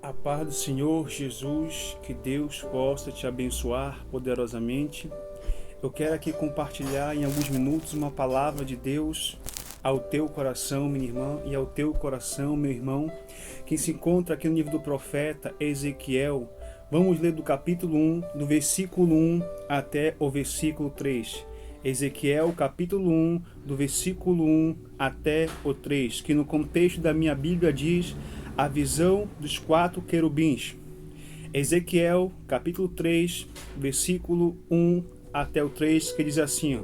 A paz do Senhor Jesus, que Deus possa te abençoar poderosamente. Eu quero aqui compartilhar em alguns minutos uma palavra de Deus ao teu coração, minha irmã, e ao teu coração, meu irmão, que se encontra aqui no livro do profeta Ezequiel. Vamos ler do capítulo 1, do versículo 1 até o versículo 3. Ezequiel, capítulo 1, do versículo 1 até o 3, que no contexto da minha Bíblia diz a visão dos 4 querubins. Ezequiel, capítulo 3, versículo 1 até o 3, que diz assim: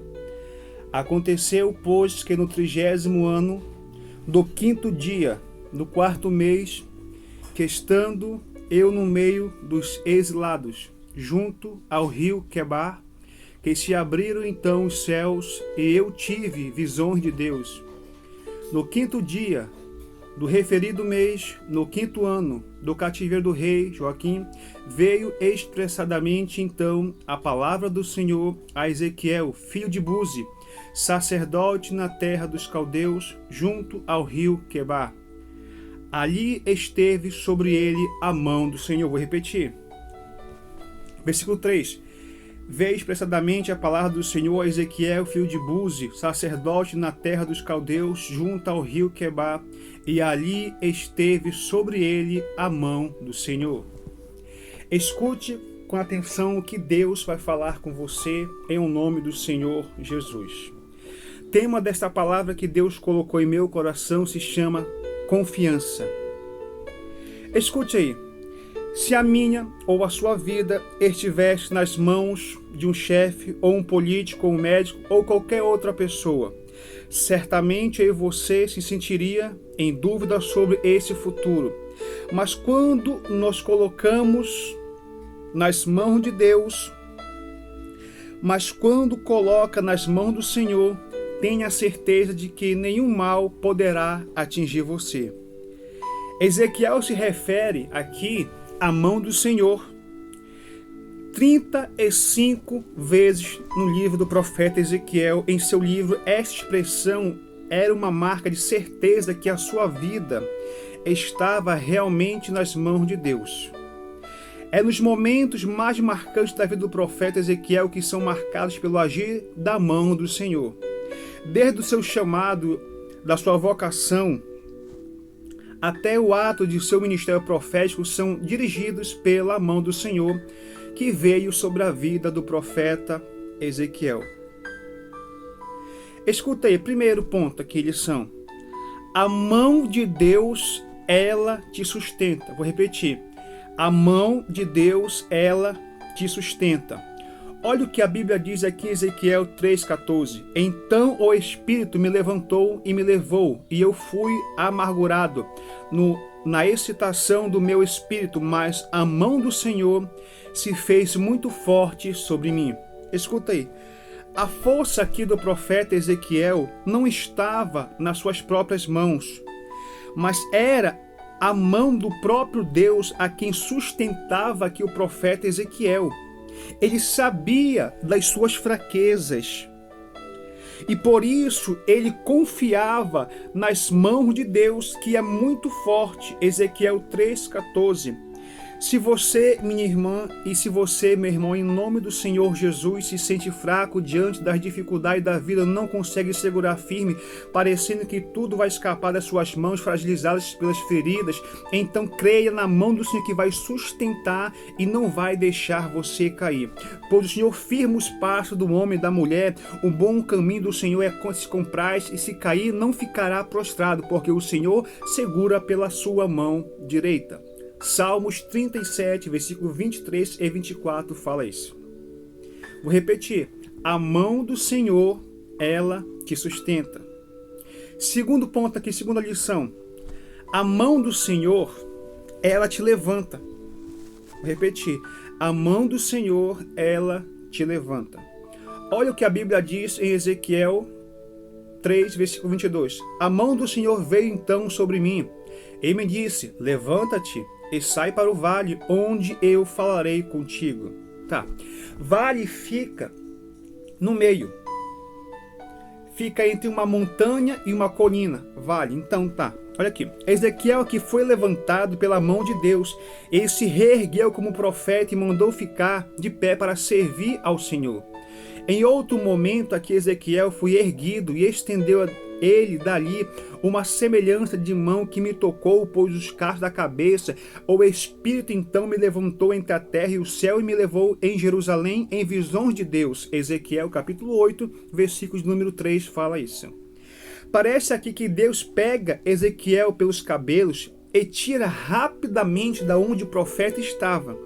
Aconteceu, pois, que no 30º ano, do 5º dia, do 4º mês, que estando eu no meio dos exilados, junto ao rio Quebar, que se abriram então os céus, e eu tive visões de Deus. No 5º dia do referido mês, no 5º ano do cativeiro do rei Joaquim, veio expressadamente então a palavra do Senhor a Ezequiel, filho de Buzi, sacerdote na terra dos caldeus, junto ao rio Quebar. Ali esteve sobre ele a mão do Senhor. Vou repetir. Versículo 3. Veio expressadamente a palavra do Senhor a Ezequiel, filho de Buzi, sacerdote na terra dos caldeus, junto ao rio Quebar, e ali esteve sobre ele a mão do Senhor. Escute com atenção o que Deus vai falar com você em nome do Senhor Jesus. O tema desta palavra que Deus colocou em meu coração se chama confiança. Escute aí. Se a minha ou a sua vida estivesse nas mãos de um chefe, ou um político, ou um médico, ou qualquer outra pessoa, certamente eu e você se sentiria em dúvida sobre esse futuro. Mas quando nós colocamos nas mãos de Deus, quando coloca nas mãos do Senhor, tenha certeza de que nenhum mal poderá atingir você. Ezequiel se refere aqui a mão do Senhor 35 vezes no livro do profeta Ezequiel. Em seu livro, esta expressão era uma marca de certeza que a sua vida estava realmente nas mãos de Deus. É nos momentos mais marcantes da vida do profeta Ezequiel que são marcados pelo agir da mão do Senhor. Desde o seu chamado, da sua vocação, até o ato de seu ministério profético são dirigidos pela mão do Senhor, que veio sobre a vida do profeta Ezequiel. Escuta aí, primeiro ponto aqui, lição. A mão de Deus, ela te sustenta. Vou repetir. A mão de Deus, ela te sustenta. Olha o que a Bíblia diz aqui em Ezequiel 3,14. Então o Espírito me levantou e me levou, e eu fui amargurado na excitação do meu espírito, mas a mão do Senhor se fez muito forte sobre mim. Escuta aí. A força aqui do profeta Ezequiel não estava nas suas próprias mãos, mas era a mão do próprio Deus a quem sustentava aqui o profeta Ezequiel. Ele sabia das suas fraquezas e por isso ele confiava nas mãos de Deus, que é muito forte. Ezequiel 3,14. Se você, minha irmã, e se você, meu irmão, em nome do Senhor Jesus, se sente fraco diante das dificuldades da vida, não consegue segurar firme, parecendo que tudo vai escapar das suas mãos, fragilizadas pelas feridas, então creia na mão do Senhor que vai sustentar e não vai deixar você cair. Pois o Senhor firma os passos do homem e da mulher, o bom caminho do Senhor é se compraz, e se cair não ficará prostrado, porque o Senhor segura pela sua mão direita. Salmos 37, versículo 23 e 24 fala isso. Vou repetir. A mão do Senhor, ela te sustenta. Segundo ponto aqui, segunda lição. A mão do Senhor, ela te levanta. Vou repetir. A mão do Senhor, ela te levanta. Olha o que a Bíblia diz em Ezequiel 3, versículo 22. A mão do Senhor veio então sobre mim e me disse: levanta-te e sai para o vale, onde eu falarei contigo. Tá. Vale fica no meio. Fica entre uma montanha e uma colina. Vale. Então tá. Olha aqui, Ezequiel que foi levantado pela mão de Deus, ele se reergueu como profeta e mandou ficar de pé para servir ao Senhor. Em outro momento aqui Ezequiel foi erguido e estendeu a ele dali uma semelhança de mão que me tocou, pôs os cachos da cabeça. O Espírito então me levantou entre a terra e o céu e me levou em Jerusalém em visões de Deus. Ezequiel capítulo 8, versículos número 3 fala isso. Parece aqui que Deus pega Ezequiel pelos cabelos e tira rapidamente da onde o profeta estava.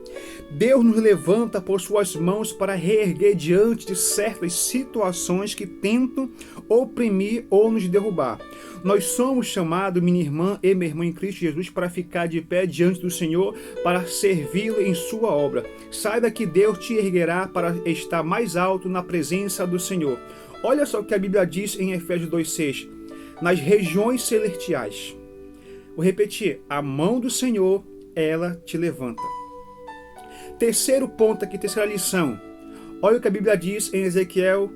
Deus nos levanta por suas mãos para reerguer diante de certas situações que tentam oprimir ou nos derrubar. Nós somos chamados, minha irmã e minha irmã em Cristo Jesus, para ficar de pé diante do Senhor, para servi-lo em sua obra. Saiba que Deus te erguerá para estar mais alto na presença do Senhor. Olha só o que a Bíblia diz em Efésios 2,6. Nas regiões celestiais. Vou repetir, a mão do Senhor, ela te levanta. Terceiro ponto aqui, terceira lição. Olha o que a Bíblia diz em Ezequiel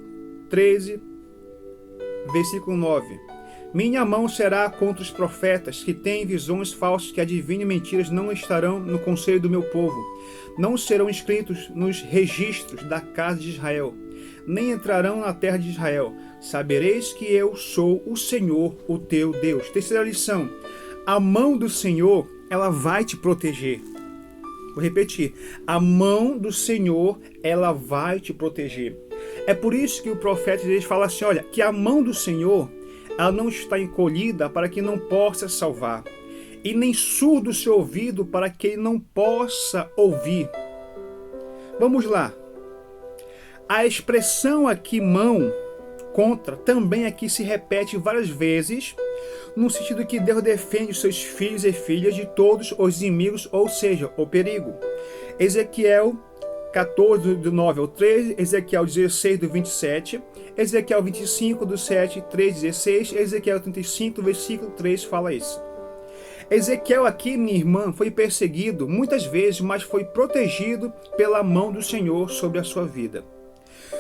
13, versículo 9. Minha mão será contra os profetas que têm visões falsas, que adivinham mentiras, não estarão no conselho do meu povo. Não serão inscritos nos registros da casa de Israel, nem entrarão na terra de Israel. Sabereis que eu sou o Senhor, o teu Deus. Terceira lição. A mão do Senhor, ela vai te proteger. Vou repetir. A mão do Senhor, ela vai te proteger. É por isso que o profeta Isaías fala assim, olha, que a mão do Senhor, ela não está encolhida para que não possa salvar, e nem surdo o seu ouvido para que ele não possa ouvir. Vamos lá. A expressão aqui, mão, contra, também aqui se repete várias vezes, no sentido que Deus defende os seus filhos e filhas de todos os inimigos, ou seja, o perigo. Ezequiel 14, do 9 ao 13, Ezequiel 16, do 27, Ezequiel 25, do 7, 3, 16, Ezequiel 35, versículo 3, fala isso. Ezequiel aqui, minha irmã, foi perseguido muitas vezes, mas foi protegido pela mão do Senhor sobre a sua vida.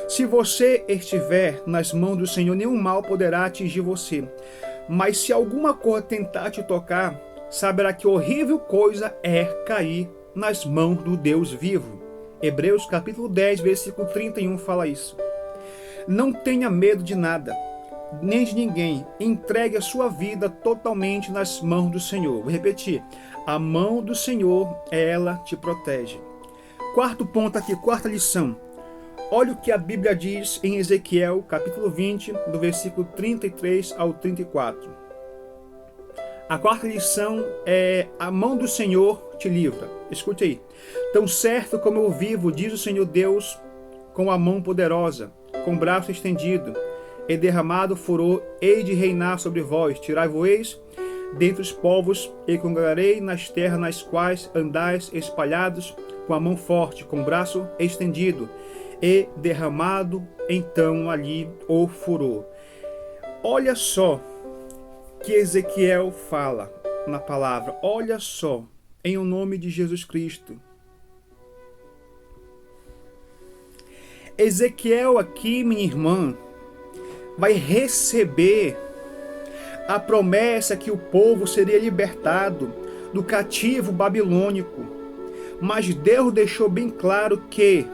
Se você estiver nas mãos do Senhor, nenhum mal poderá atingir você. Mas se alguma coisa tentar te tocar, saberá que horrível coisa é cair nas mãos do Deus vivo. Hebreus capítulo 10, versículo 31 fala isso. Não tenha medo de nada, nem de ninguém. Entregue a sua vida totalmente nas mãos do Senhor. Vou repetir. A mão do Senhor, ela te protege. Quarto ponto aqui, quarta lição. Olha o que a Bíblia diz em Ezequiel, capítulo 20, do versículo 33 ao 34. A quarta lição é: a mão do Senhor te livra. Escute aí. Tão certo como eu vivo, diz o Senhor Deus, com a mão poderosa, com o braço estendido, e derramado furor, hei de reinar sobre vós. Tirai-vos dentre os povos, e congregarei nas terras nas quais andais espalhados, com a mão forte, com o braço estendido, e derramado então ali o furor. Olha só que Ezequiel fala na palavra. Olha só, em o nome de Jesus Cristo. Ezequiel aqui, minha irmã, vai receber a promessa que o povo seria libertado do cativo babilônico. Mas Deus deixou bem claro que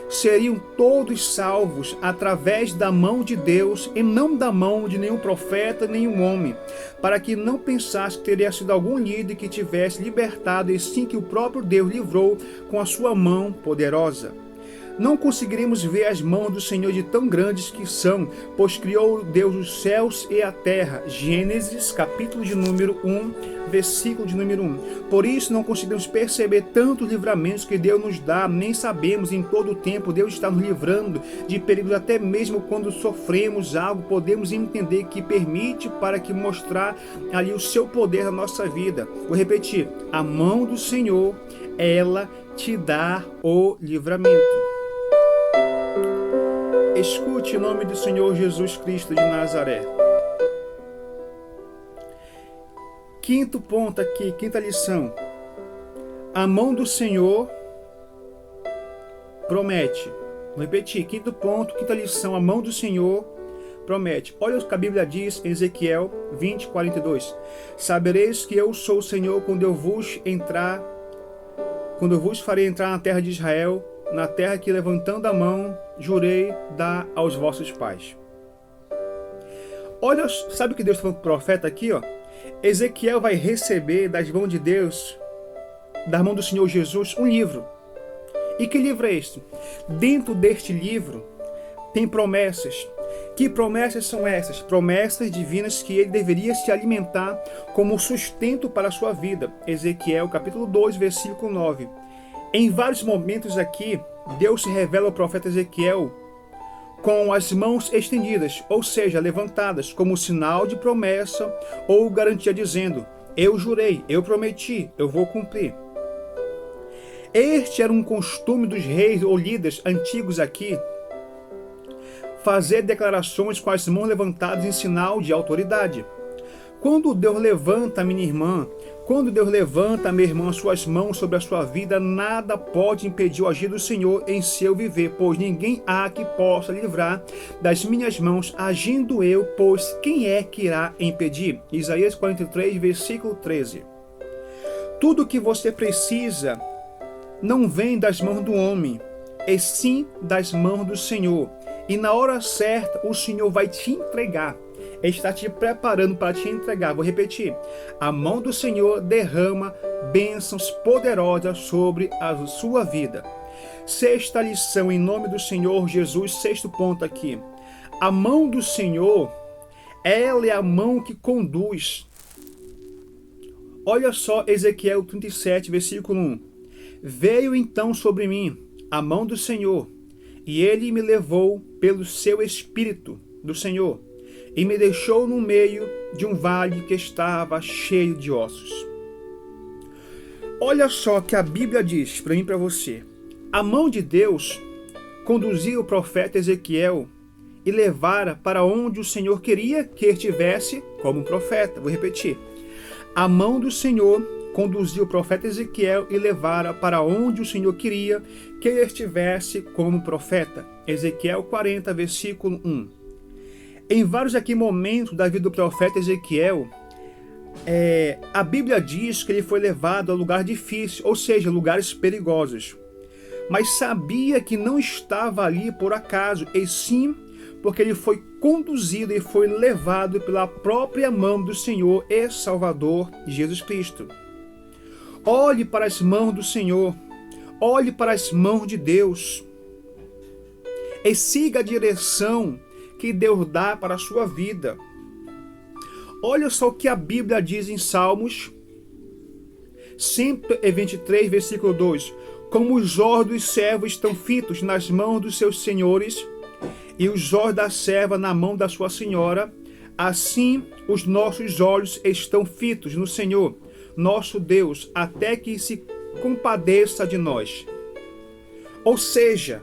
seriam todos salvos através da mão de Deus e não da mão de nenhum profeta, nenhum homem, para que não pensasse que teria sido algum líder que tivesse libertado, e sim que o próprio Deus livrou com a sua mão poderosa. Não conseguiremos ver as mãos do Senhor de tão grandes que são, pois criou Deus os céus e a terra. Gênesis, capítulo de número 1, versículo de número 1. Por isso não conseguimos perceber tantos livramentos que Deus nos dá, nem sabemos em todo o tempo Deus está nos livrando de perigos, até mesmo quando sofremos algo, podemos entender que permite para que mostrar ali o seu poder na nossa vida. Vou repetir, a mão do Senhor, ela te dá o livramento. Escute o nome do Senhor Jesus Cristo de Nazaré. Quinto ponto aqui, quinta lição. A mão do Senhor promete. Vou repetir, quinto ponto, quinta lição. A mão do Senhor promete. Olha o que a Bíblia diz em Ezequiel 20:42. Sabereis que eu sou o Senhor quando eu vos farei entrar na terra de Israel, na terra que, levantando a mão, jurei dar aos vossos pais. Olha, sabe o que Deus está falando para o profeta aqui? Ezequiel vai receber das mãos de Deus, da mão do Senhor Jesus, um livro. E que livro é este? Dentro deste livro tem promessas. Que promessas são essas? Promessas divinas que ele deveria se alimentar como sustento para a sua vida. Ezequiel capítulo 2, versículo 9. Em vários momentos aqui, Deus se revela ao profeta Ezequiel com as mãos estendidas, ou seja, levantadas, como sinal de promessa ou garantia, dizendo: eu jurei, eu prometi, eu vou cumprir. Este era um costume dos reis ou líderes antigos aqui, fazer declarações com as mãos levantadas em sinal de autoridade. Quando Deus levanta, minha irmã, quando Deus levanta, minha irmã, suas mãos sobre a sua vida, nada pode impedir o agir do Senhor em seu viver, pois ninguém há que possa livrar das minhas mãos, agindo eu, pois quem é que irá impedir? Isaías 43, versículo 13. Tudo que você precisa não vem das mãos do homem, e sim das mãos do Senhor. E na hora certa, o Senhor vai te entregar. Ele está te preparando para te entregar. Vou repetir. A mão do Senhor derrama bênçãos poderosas sobre a sua vida. Sexta lição, em nome do Senhor Jesus. Sexto ponto aqui. A mão do Senhor, ela é a mão que conduz. Olha só Ezequiel 37, versículo 1. Veio então sobre mim a mão do Senhor, e ele me levou pelo seu Espírito do Senhor, e me deixou no meio de um vale que estava cheio de ossos. Olha só que a Bíblia diz para mim e para você. A mão de Deus conduzia o profeta Ezequiel e levara para onde o Senhor queria que ele estivesse como profeta. Vou repetir. A mão do Senhor conduziu o profeta Ezequiel e levara para onde o Senhor queria que ele estivesse como profeta. Ezequiel 40, versículo 1. Em vários aqui momentos da vida do profeta Ezequiel, a Bíblia diz que ele foi levado a lugar difícil, ou seja, lugares perigosos. Mas sabia que não estava ali por acaso, e sim porque ele foi conduzido e foi levado pela própria mão do Senhor e Salvador Jesus Cristo. Olhe para as mãos do Senhor, olhe para as mãos de Deus e siga a direção que Deus dá para a sua vida. Olha só o que a Bíblia diz em Salmos 123, versículo 2. Como os olhos dos servos estão fitos nas mãos dos seus senhores, e os olhos da serva na mão da sua senhora, assim os nossos olhos estão fitos no Senhor, nosso Deus, até que se compadeça de nós. Ou seja,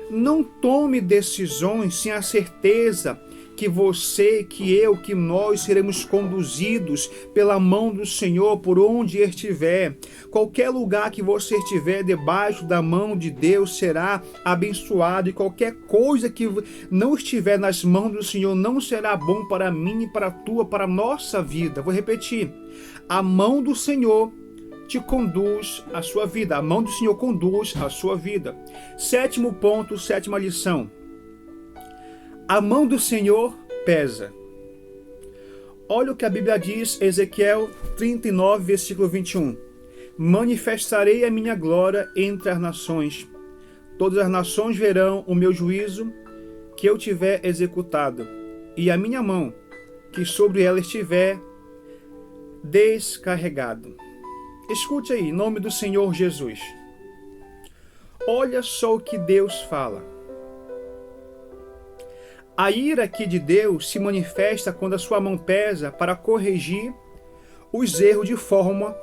não tome decisões sem a certeza que você, que eu, que nós seremos conduzidos pela mão do Senhor por onde estiver. Qualquer lugar que você estiver debaixo da mão de Deus será abençoado, e qualquer coisa que não estiver nas mãos do Senhor não será bom para mim e para a tua, para a nossa vida. Vou repetir. A mão do Senhor te conduz a sua vida. A mão do Senhor conduz a sua vida. Sétimo ponto, sétima lição. A mão do Senhor pesa. Olha o que a Bíblia diz, Ezequiel 39, versículo 21. Manifestarei a minha glória entre as nações. Todas as nações verão o meu juízo que eu tiver executado, e a minha mão que sobre ela estiver descarregado. Escute aí, em nome do Senhor Jesus. Olha só o que Deus fala. A ira aqui de Deus se manifesta quando a sua mão pesa para corrigir os erros de forma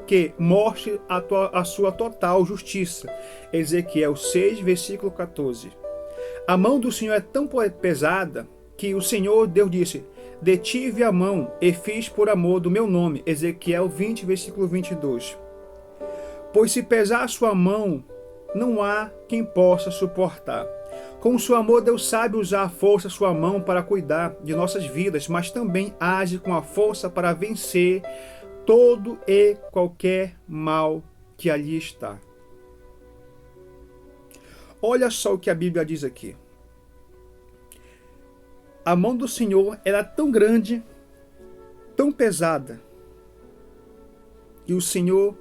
que mostre a sua total justiça. Ezequiel 6, versículo 14. A mão do Senhor é tão pesada que o Senhor Deus disse: detive a mão e fiz por amor do meu nome. Ezequiel 20, versículo 22. Pois se pesar a sua mão, não há quem possa suportar. Com o seu amor, Deus sabe usar a força, sua mão para cuidar de nossas vidas, mas também age com a força para vencer todo e qualquer mal que ali está. Olha só o que a Bíblia diz aqui. A mão do Senhor era tão grande, tão pesada, e o Senhor,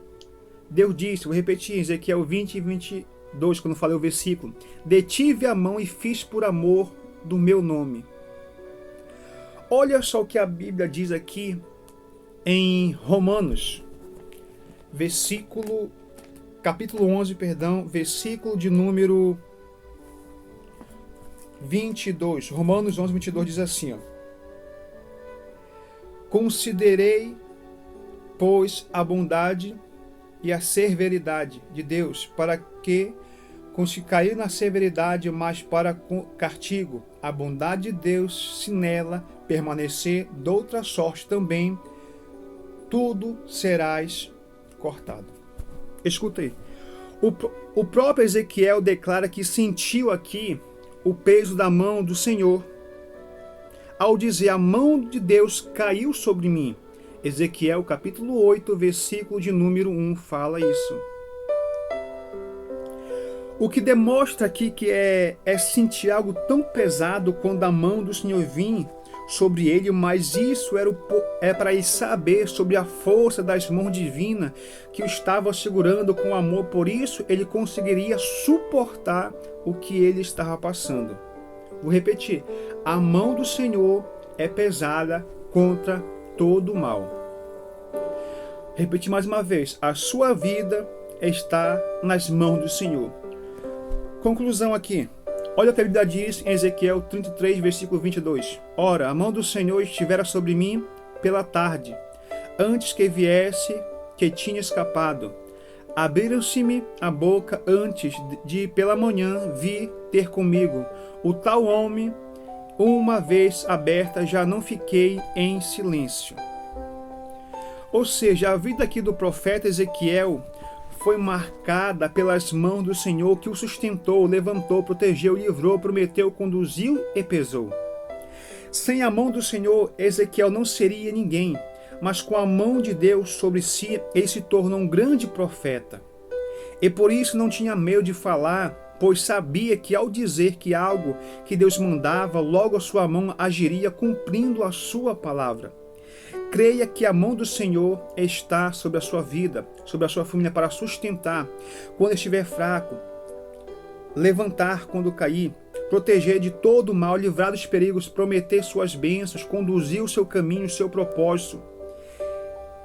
Deus disse, vou repetir, Ezequiel 20 e 22, quando falei o versículo, detive a mão e fiz por amor do meu nome. Olha só o que a Bíblia diz aqui em Romanos, capítulo 11, versículo de número 22. Romanos 11, 22 diz assim, ó. Considerei, pois, a bondade e a severidade de Deus, para que, com se cair na severidade, mas para castigo, a bondade de Deus, se nela permanecer, doutra sorte também, tudo serás cortado. Escuta aí. O próprio Ezequiel declara que sentiu aqui o peso da mão do Senhor, ao dizer, a mão de Deus caiu sobre mim. Ezequiel capítulo 8, versículo de número 1 fala isso. O que demonstra aqui que é sentir algo tão pesado quando a mão do Senhor vinha sobre ele, mas isso é para ele saber sobre a força das mãos divinas que o estava segurando com amor, por isso ele conseguiria suportar o que ele estava passando. Vou repetir, a mão do Senhor é pesada contra todo o mal. Repetir mais uma vez, a sua vida está nas mãos do Senhor. Conclusão aqui. Olha o que a Bíblia diz em Ezequiel 33, versículo 22. Ora, a mão do Senhor estivera sobre mim pela tarde, antes que viesse, que tinha escapado. Abriram-se-me a boca antes de pela manhã vir ter comigo. O tal homem, uma vez aberta, já não fiquei em silêncio. Ou seja, a vida aqui do profeta Ezequiel foi marcada pelas mãos do Senhor que o sustentou, levantou, protegeu, livrou, prometeu, conduziu e pesou. Sem a mão do Senhor, Ezequiel não seria ninguém, mas com a mão de Deus sobre si, ele se tornou um grande profeta. E por isso não tinha medo de falar, pois sabia que ao dizer que algo que Deus mandava, logo a sua mão agiria cumprindo a sua palavra. Creia que a mão do Senhor está sobre a sua vida, sobre a sua família, para sustentar quando estiver fraco, levantar quando cair, proteger de todo o mal, livrar dos perigos, prometer suas bênçãos, conduzir o seu caminho, o seu propósito,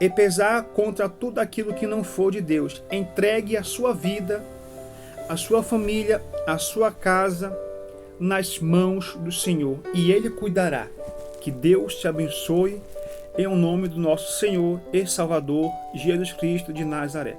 e pesar contra tudo aquilo que não for de Deus. Entregue a sua vida, a sua família, a sua casa nas mãos do Senhor, e Ele cuidará. Que Deus te abençoe, em nome do nosso Senhor e Salvador Jesus Cristo de Nazaré.